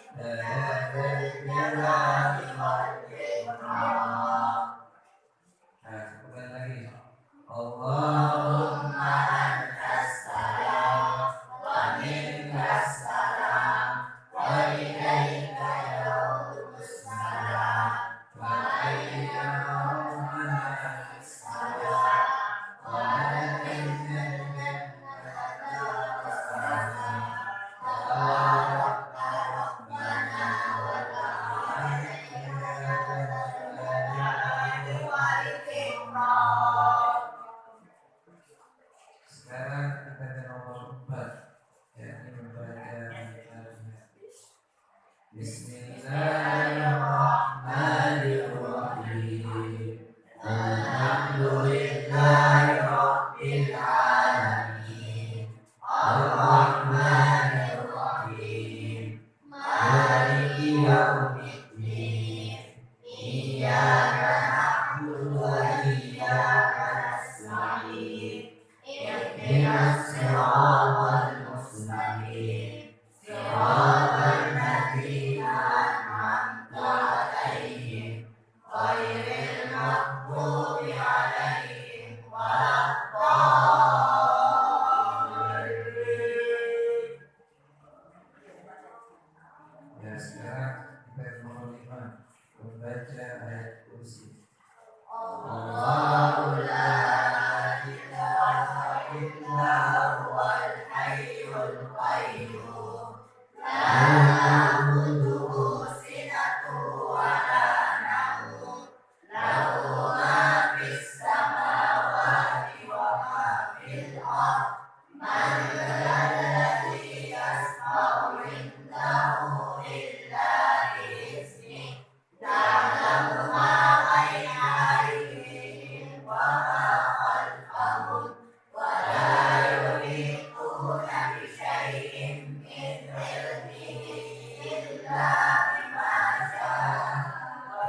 Kemudian lagi Allahumma antas salam wa minkas salam wa ilaika yaumus salam wa ayyuhumma salam wa alaina sekarang kita ke nomor 4 yakni membaca Bismillahirrahmanirrahim. Alhamdulillahi rabbil alamin. Ar-Rahmanir Rahim. Maliki yaumiddin. Iyyaka na'budu wa iyyaka nasta'in. Ihdinas siratal mustaqim. Siratal ladzina an'amta 'alaihim ghairil maghdubi 'alaihim waladdallin. Ya, sekarang kita nomor 5 membaca ayat kursi. Allahu la ilaha illa huwal hayyul qayyum. La ta'khudhuhu sinatun wa la nawm. Lahu ma fis samawati wa ma fil ardh. Man dzalladzi yashfa'u 'indahu illa bi'iznihi. Ya'lamu ma baina aydihim wa ma khalfahum wa la yuhituna bi syai'in min 'ilmihi illa bima syaa.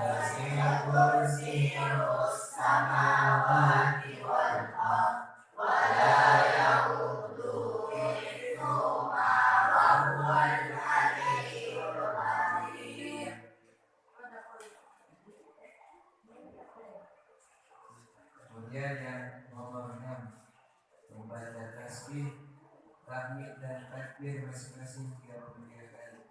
Wasi'a kursiyyuhus samawati wal ardh wa la ya'uduhu hifdhuhuma wa huwal 'aliyyul 'azim. Kemudian yang nomor 6 membaca tasbih, tahmid dan takbir masing-masing 33 kali.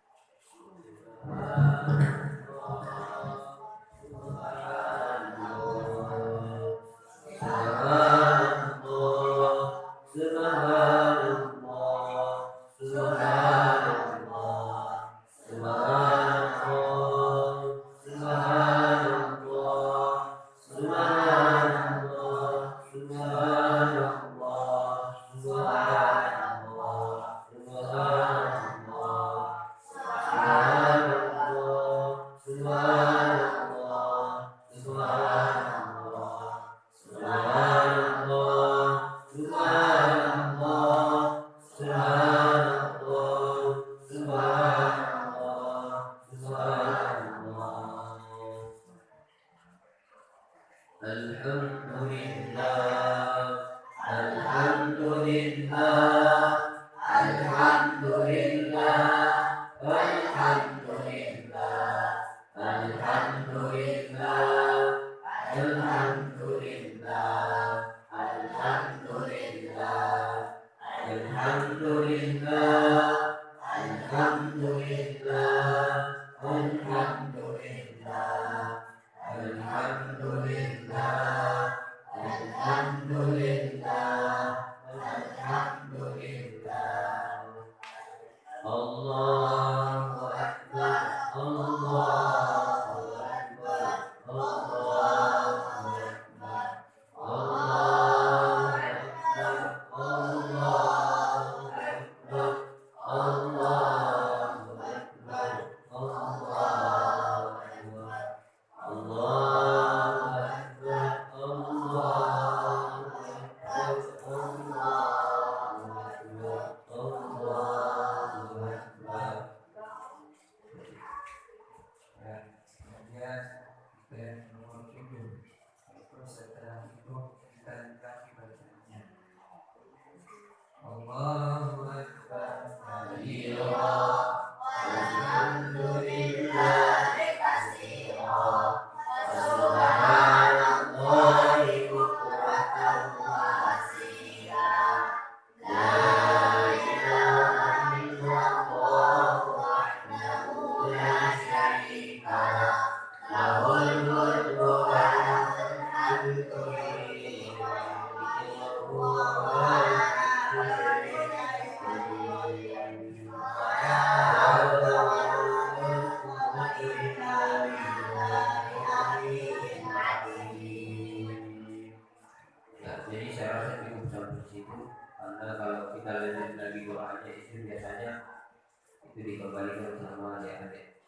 dikembalikan sama adik-adik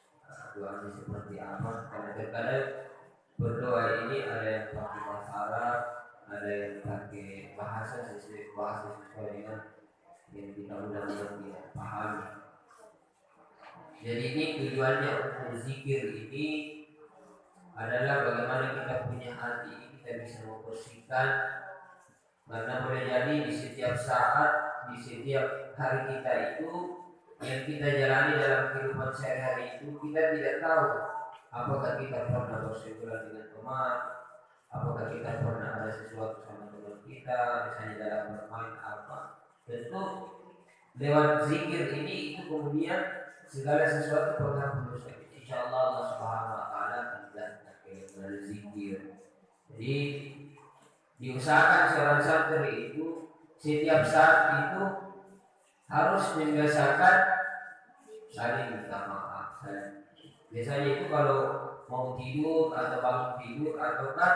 doanya seperti apa, karena terkadang berdoa ini ada yang pakai bahasa Arab, ada yang pakai bahasa sesuai dengan yang kita mudah-mudahan dia pahami. Jadi ini tujuannya untuk zikir ini adalah bagaimana kita punya hati ini kita bisa membersihkan, karena boleh jadi di setiap saat, di setiap hari kita itu yang kita jalani dalam kehidupan sehari-hari itu kita tidak tahu apakah kita pernah bersenggolan dengan teman, apakah kita pernah ada sesuatu sama teman kita, misalnya dalam bermain apa. Tentu lewat zikir ini itu kemudian segala sesuatu penghapus dosa. Insyaallah Allah Subhanahu wa taala akan dengan zikir. Jadi diusahakan seorang santri itu setiap saat itu harus membiasakan saling minta maaf. Biasanya itu kalau mau tidur atau bangun tidur ataukah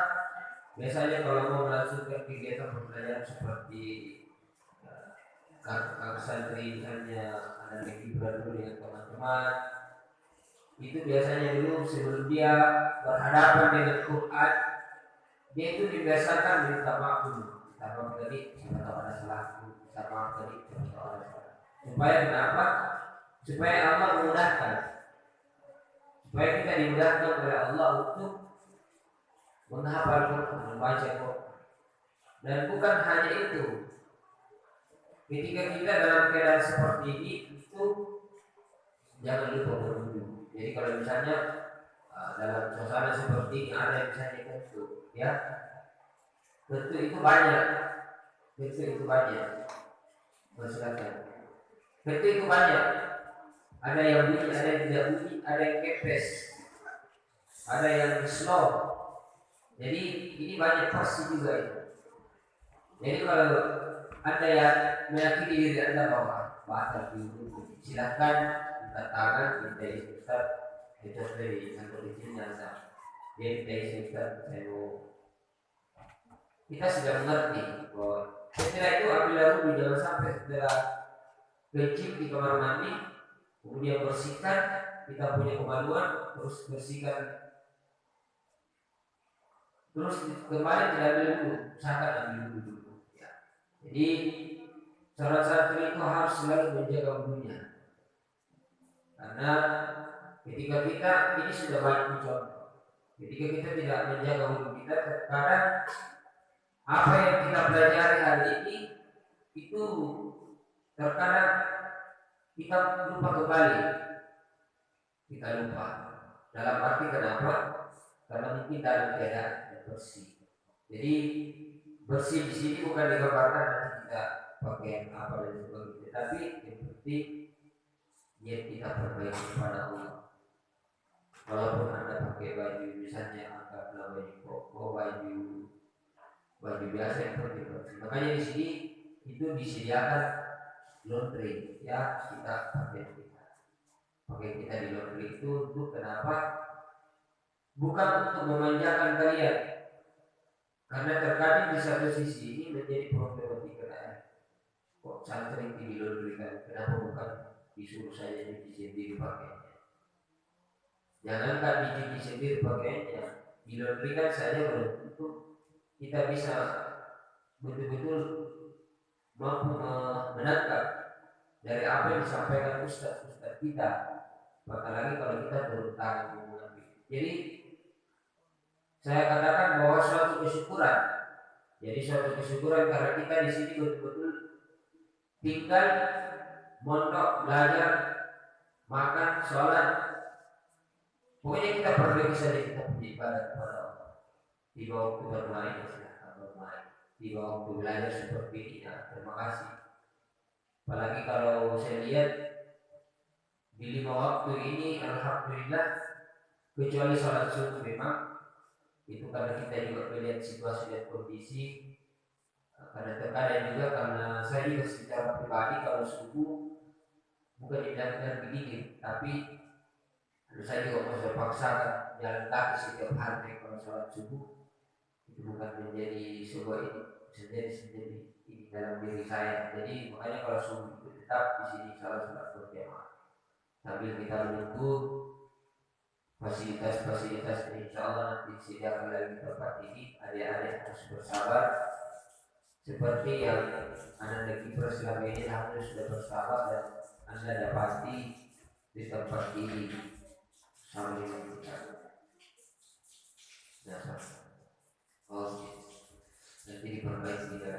biasanya kalau mau melangsungkan kegiatan pembelajaran seperti kakak santri misalnya ada liburan dulu dengan teman-teman, itu biasanya dulu sebelum dia berhadapan dengan Quran dia itu dibiasakan minta maaf dulu, minta maaf tadi siapa tahu ada salahku, minta maaf tadi siapa tahu ada salah. Supaya kenapa? Supaya Allah memudahkan, supaya kita dimudahkan oleh Allah untuk menghafal Quran, membaca Quran. Dan bukan hanya itu, ketika kita dalam keadaan seperti ini itu jangan lupa berwudu. Jadi kalau misalnya dalam suasana seperti ini ada yang misalnya tentu, ya tentu itu banyak, masyarakat. Tentu itu banyak. Ada yang bunyi, ada yang tidak bunyi, ada yang kepes, ada yang slow. Jadi ini banyak pasti juga itu. Jadi kalau Anda yang meyakini diri Anda bahwa batal dulu, silakan minta tangan, minta isi Ustaz, itu dari yang kecilnya Ustaz. Dia minta isi Ustaz, saya mau. Kita sudah mengerti bahwa setelah itu apabila wudhu jangan sampai setelah kencing di kamar mandi, kemudian bersihkan, kita punya kemaluan, terus bersihkan, terus kembali tidak ambil wudhu, usahakan ambil wudhu dulu. Ya. Jadi seorang santri itu harus selalu menjaga wudhunya, karena ketika kita ini sudah banyak contoh, ketika kita tidak menjaga wudhu kita, terkadang apa yang kita pelajari hari ini itu terkadang kita lupa kembali, kita lupa. Dalam arti kenapa? Karena mungkin dalam keadaan bersih. Jadi bersih di sini bukan digambarkan nanti kita pakai apa dan sebagainya, tapi yang penting niat kita perbaiki kepada Allah. Walaupun Anda pakai baju misalnya anggaplah baju koko, baju biasa yang penting bersih. Makanya di sini itu disediakan laundry, ya kita pakai kita di laundry itu untuk kenapa? Bukan untuk memanjakan kalian, karena terkadang di satu sisi ini menjadi problematika. Kok santri di laundry kan? Kenapa bukan disuruh saya cuci sendiri pakainya? Jangankan dicuci sendiri pakainya, di laundry kan saya belum tentu kita bisa betul-betul mampu menangkap dari apa yang disampaikan ustaz-ustaz kita, apalagi kalau kita turun tangan mengambil. Jadi saya katakan bahwa suatu kesyukuran. Jadi suatu kesyukuran karena kita di sini betul-betul tinggal mondok, belajar, makan, sholat. Pokoknya kita perbaiki saja kita punya ibadah kepada Allah. Di bawah waktu bermain, di bawah waktu belajar seperti ini, ya, terima kasih. Apalagi kalau saya lihat di 5 waktu ini, alhamdulillah, kecuali sholat subuh memang itu karena kita juga melihat situasi dan kondisi. Karena terkadang juga karena saya juga secara pribadi kalau subuh bukan dibilang begini, tapi saya juga masih paksakan jalan kaki setiap hari kalau sholat subuh. Itu bukan menjadi sebuah ini, menjadi ini dalam diri saya. Jadi makanya kalau subuh itu tetap di sini sholat berjamaah. sambil kita menunggu fasilitas-fasilitas ini. Insya Allah nanti disediakan lagi tempat ini. Adik-adik harus bersabar seperti yang Anda Kipro selama ini harus sudah bersabar dan Anda dapati di tempat ini sambil kita. Nah, oke, nanti diperbaiki ya.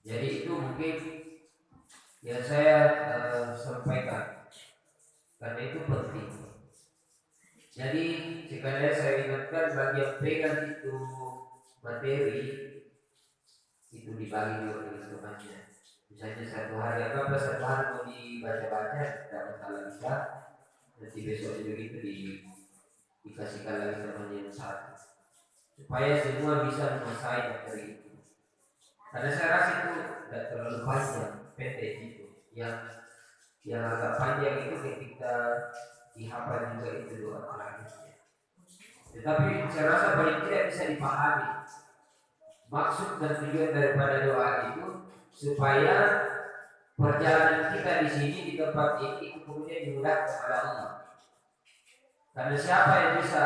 Jadi itu mungkin yang saya sampaikan karena itu penting. Jadi sekalian saya ingatkan bagi yang pegang itu materi itu dibagi juga dengan temannya. Misalnya satu hari satu hari mau dibaca-baca tidak masalah bisa. Nanti besok juga itu dikasihkan lagi temannya yang satu supaya semua bisa menguasai materi itu. Karena saya rasa itu tidak terlalu panjang, pendek itu. Yang agak panjang itu ketika dihafal juga itu doa terakhirnya. Tetapi saya rasa paling tidak bisa dipahami maksud dan tujuan daripada doa itu supaya perjalanan kita di sini di tempat ini kemudian dimudahkan oleh Allah. Karena siapa yang bisa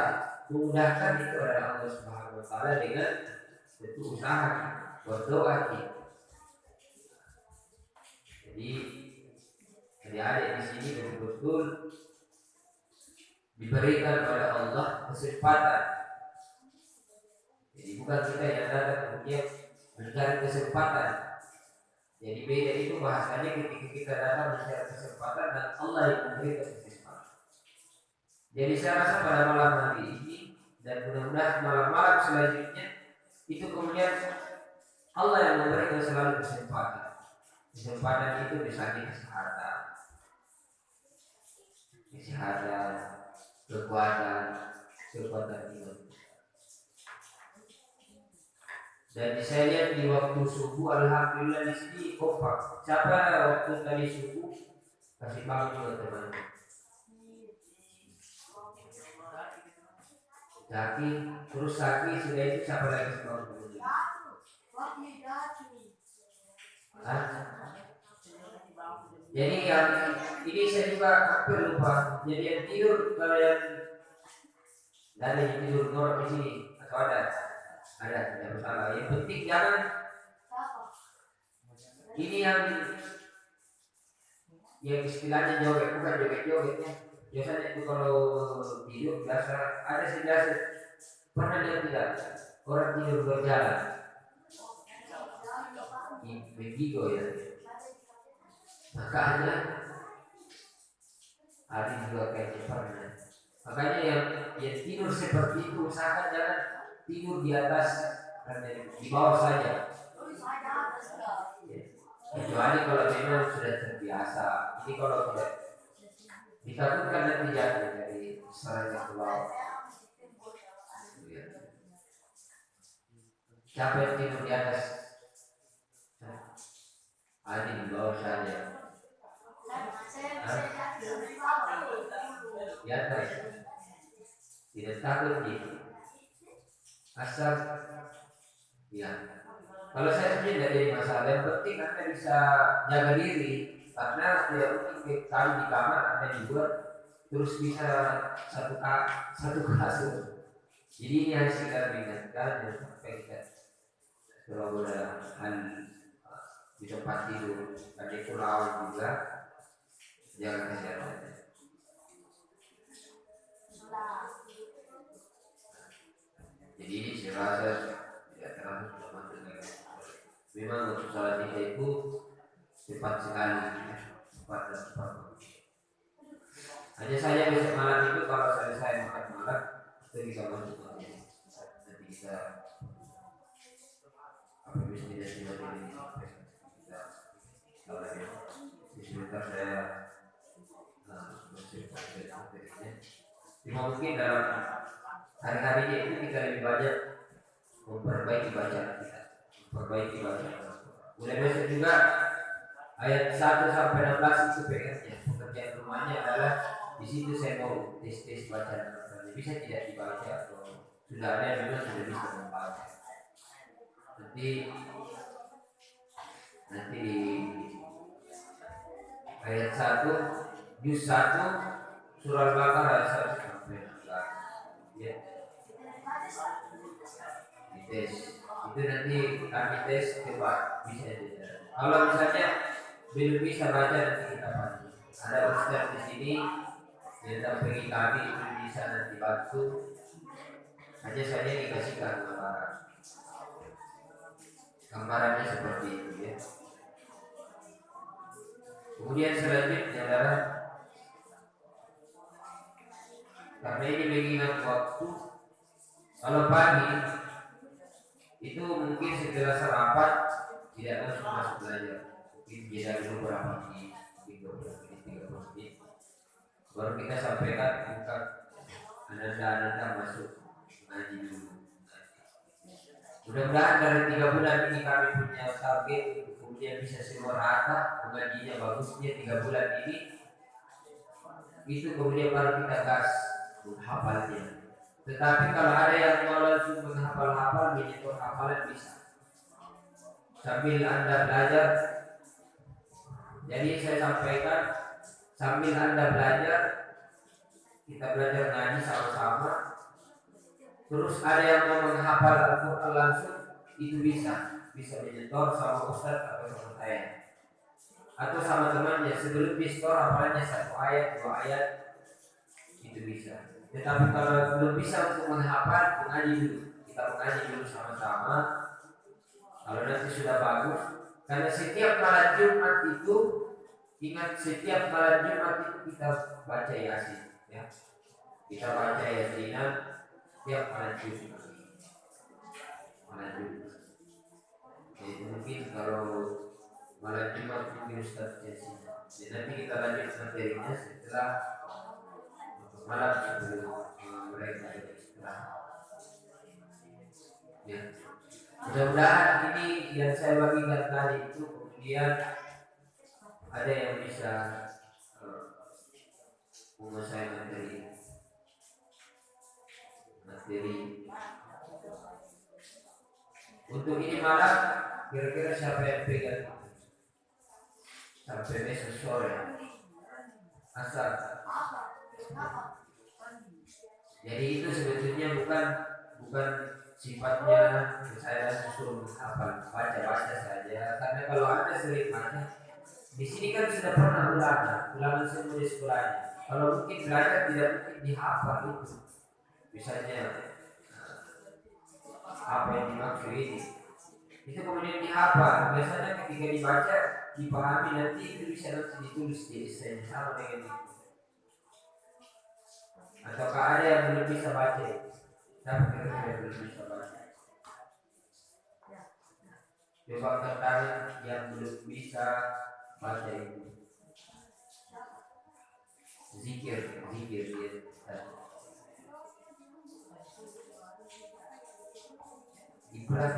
memudahkan itu adalah Allah Subhanahu Wa Taala dengan tentu usaha berdoa kita. Jadi adik-adik di sini betul-betul diberikan oleh Allah kesempatan. Jadi bukan kita yang datang kemudian mencari kesempatan. Jadi beda itu bahasanya ketika kita datang mencari kesempatan dan Allah yang memberikan kesempatan. Jadi saya rasa pada malam hari ini dan mudah-mudahan malam-malam selanjutnya itu kemudian Allah yang memberikan selalu kesempatan. Kesempatan itu bisa kesehatan, kekuatan iman. Dan saya lihat di waktu subuh, alhamdulillah di sini kompak. Siapa waktu tadi subuh kasih bangun juga teman. Zaki, terus Zaki sudah itu siapa lagi bangun dulu? Jadi yang ini saya juga hampir lupa. Jadi yang tidur kalau yang ada yang tidur ngorok di sini atau ada tidak masalah. Yang penting jangan ini yang istilahnya joget, bukan joget-jogetnya. Biasanya itu kalau tidur biasa ada sih biasa pernah lihat tidak orang tidur berjalan begitu ya. Makanya ada juga kayaknya pernah. Makanya yang tidur seperti itu usahakan jangan tidur di atas di bawah saja. Ya. Kecuali kalau memang sudah terbiasa. Ini kalau tidak ditakutkan nanti jatuh dari sarangnya ke bawah. Ya. Siapa yang tidur di atas? Ada di bawah saja. Di atas. Tidak takut gitu. Asal ya. Kalau saya sendiri tidak jadi masalah. Yang penting Anda bisa jaga diri karena tidak mungkin kali di kamar Anda dibuat terus bisa satu kasur. Jadi ini harus kita ingatkan dan sampai kita kalau ada hal di tempat tidur ada pulau juga jaga kesehatan. Jadi ini saya rasa tidak terlalu sudah masuk lagi. Memang untuk sholat kita itu cepat sekali, cepat dan cepat. Hanya saja besok malam itu kalau selesai makan malam kita bisa masuk lagi. Nanti kita apa bisnis tidak ini kita kalau di sebentar saya bersihkan materinya. Mungkin dalam hari-harinya itu kita lebih banyak memperbaiki bacaan kita, memperbaiki bacaan. Mulai besok juga ayat 1 sampai 16 itu PR-nya, pekerjaan rumahnya adalah di situ saya mau tes bacaan. Bisa tidak dibaca atau sudah ada yang memang sudah bisa membaca. Nanti ayat 1 juz 1 surah Al-Baqarah ayat 1 sampai 16. Ya. Dites. Itu nanti kami tes coba bisa tidak. Kalau misalnya belum bisa baca nanti kita bantu. Ada ustaz di sini yang dampingi kami itu bisa nanti bantu. Hanya saya dikasihkan gambaran. Gambarannya seperti itu ya. Kemudian selanjutnya adalah karena ini mengingat waktu. Kalau pagi itu mungkin setelah sarapan tidak langsung masuk belajar. Mungkin jeda dulu berapa menit, mungkin 20 menit, 30 menit. Baru kita sampaikan bukan ananda masuk ngaji dulu. Mudah-mudahan dari 3 bulan ini kami punya target untuk kemudian bisa semua rata mengajinya bagusnya 3 bulan ini. Itu kemudian baru kita gas menghafalnya. Tetapi kalau ada yang mau langsung menghafal-hafal, menyetor hafalan bisa. Sambil Anda belajar, jadi saya sampaikan sambil Anda belajar, kita belajar ngaji sama-sama. Terus ada yang mau menghafal Al-Quran langsung, itu bisa menyetor sama ustaz atau sama saya atau sama temannya sebelum di-store hafalannya 1 ayat 2 ayat itu bisa. Tetapi kalau belum bisa untuk menghafal, mengaji dulu. Kita mengaji dulu sama-sama. Kalau nanti sudah bagus, karena setiap malam Jumat itu, ingat setiap malam Jumat itu kita baca Yasin, ya. Kita baca Yasinan setiap malam Jumat. Malam Jumat. Jadi mungkin kalau malam Jumat mungkin Ustaz Yasin. Jadi nanti kita lanjut materinya setelah malam sebelum mereka beristirahat. Ya. Mudah-mudahan ini yang saya bagikan tadi itu kemudian ada yang bisa menguasai materi. Untuk ini malam kira-kira siapa yang pegang sampai besok sore asal. Jadi itu sebetulnya bukan sifatnya saya suruh hafal baca saja, karena kalau Anda sering baca di sini kan sudah pernah ulangan semua di sekolahnya. Kalau mungkin belajar tidak mungkin dihafal itu. Misalnya apa yang dimaksud ini, itu kemudian dihafal. Biasanya ketika dibaca dipahami, nanti itu bisa nanti ditulis di essay sama dengan itu. Ataukah ada yang belum bisa baca? Siapa kira-kira yang belum bisa baca? Coba angkat tangan yang belum bisa baca itu. Zikir ya. Iklan.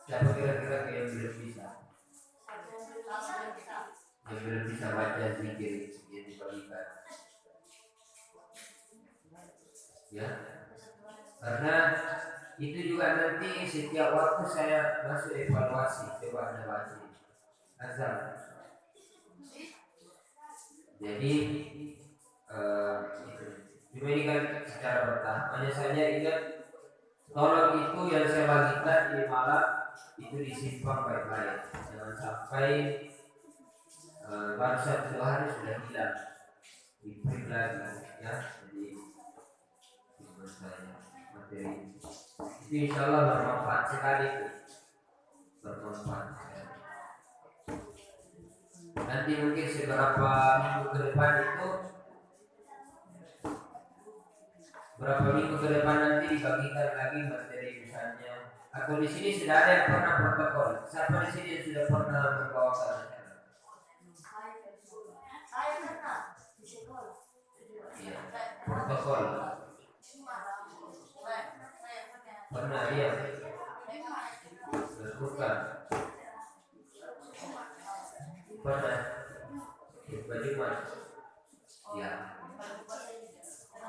Siapa kira-kira yang belum bisa? Yang belum bisa baca zikir yang dibagikan. Ya, karena itu juga nanti setiap waktu saya masuk evaluasi, coba Anda baca azam. Jadi cuma ini kan secara bertahap. Hanya saja ingat, tolong itu yang saya bagikan di malam itu disimpan baik-baik, jangan sampai baru 1-2 hari sudah hilang, di-print lagi ya. Jadi materi itu insya Allah bermanfaat sekali, bermanfaat sekali. Nanti mungkin beberapa minggu ke depan nanti dibagikan lagi materi misalnya, atau di sini sudah ada yang pernah protokol. Siapa di sini yang sudah pernah membawakan acara? Saya pernah di sekolah. Iya, protokol. Pernah ya? Bukan. Pernah. Bagaimana? Ya.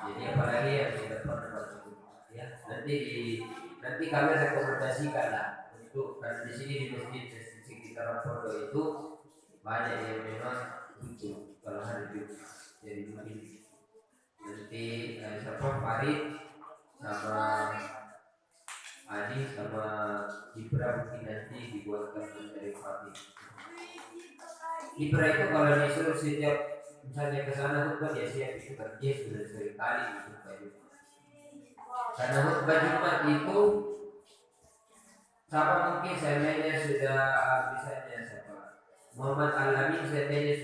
Jadi apalagi yang tidak pernah masuk, ya. Nanti kami rekomendasikan lah untuk, karena di sini di masjid sekitar pondok itu banyak yang memang butuh kalau hari Jumat. Jadi mungkin nanti siapa Farid sama Adi sama Ibra mungkin nanti dibuatkan dari Farid. Ibra itu kalau disuruh setiap misalnya ke sana khutbah dia siap itu kan dia sudah sering kali khutbah Jumat. Karena khutbah Jumat itu sama mungkin seandainya sudah misalnya siapa Muhammad Al-Amin seandainya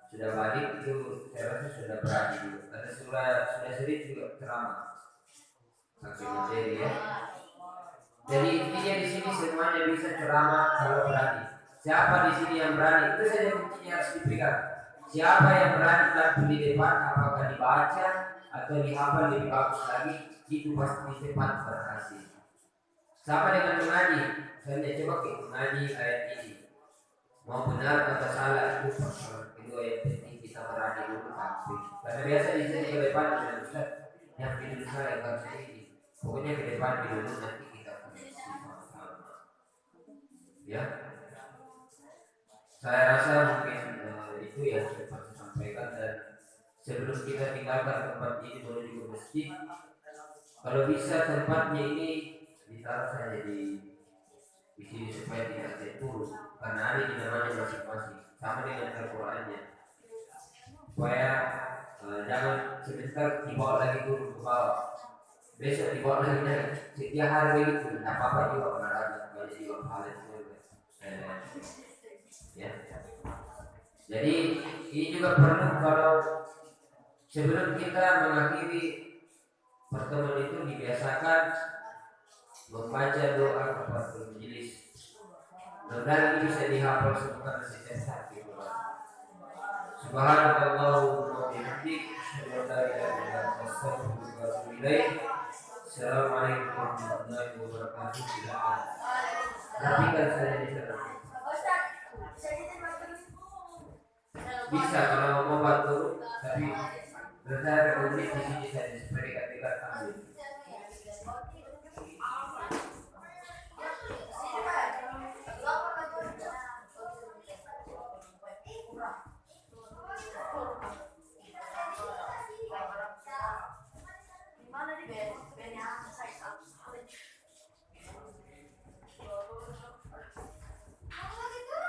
sudah balik itu saya rasa sudah berani juga karena sudah sering juga ceramah sampai materi ya. Jadi intinya di sini semuanya bisa ceramah kalau berani. Siapa di sini yang berani itu saja kuncinya harus diberikan. Siapa yang berani tampil di depan apakah dibaca atau dihafal lebih bagus lagi itu pasti cepat berhasil. Sama dengan mengaji. Saya coba kita mengaji ayat ini. Mau benar atau salah itu persoalan kedua yang penting kita berani dulu tampil. Karena biasa di sini ke depan sudah Ustaz yang video saya karena ini. Pokoknya ke depan dulu nanti kita sama-sama. Ya. Saya rasa mungkin itu yang cepat saya sampaikan dan sebelum kita tinggalkan tempat ini menuju ke masjid, kalau bisa tempatnya ini ditaruh saja di sini supaya tidak terpuruk karena ada di namanya masing-masing sama dengan Al-Qur'annya supaya jangan sebentar dibawa lagi turun ke bawah besok dibawa lagi naik setiap hari begitu apa-apa juga olahraga banyak juga pahala ya. Jadi ini juga perlu kalau sebelum kita mengakhiri pertemuan itu dibiasakan membaca doa kepada majelis. Mudah-mudahan ini bisa dihafal semua setiap saat di Quran. Subhanallah wa bihamdihi asyhadu an la ilaha illa anta astaghfiruka wa atubu ilaik. Assalamualaikum warahmatullahi wabarakatuh. Silakan. Rapikan saja di sana. Bisa kalau mau bantu tapi berdasarkan unit di sini saja supaya dekat-dekat ambil.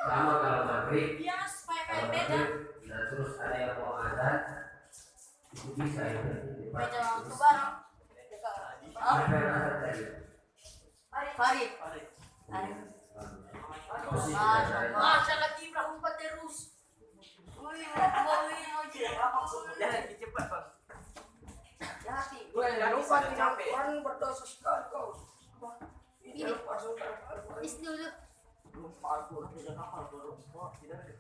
Sama kalau maghrib, nah terus ada yang mau azan, itu bisa ya. Siapa yang azan tadi? Farid. Masa lagi berapa terus? Jangan cepat bang. Jangan lupa capek. Orang berdosa sekali kau. Ini is dulu. Lupa aku tidak hafal baru tidak ada.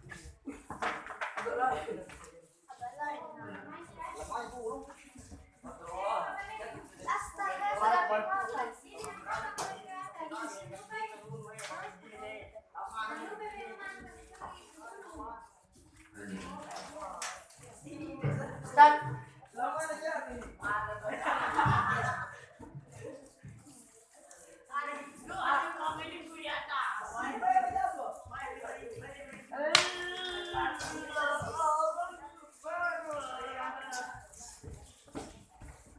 Start.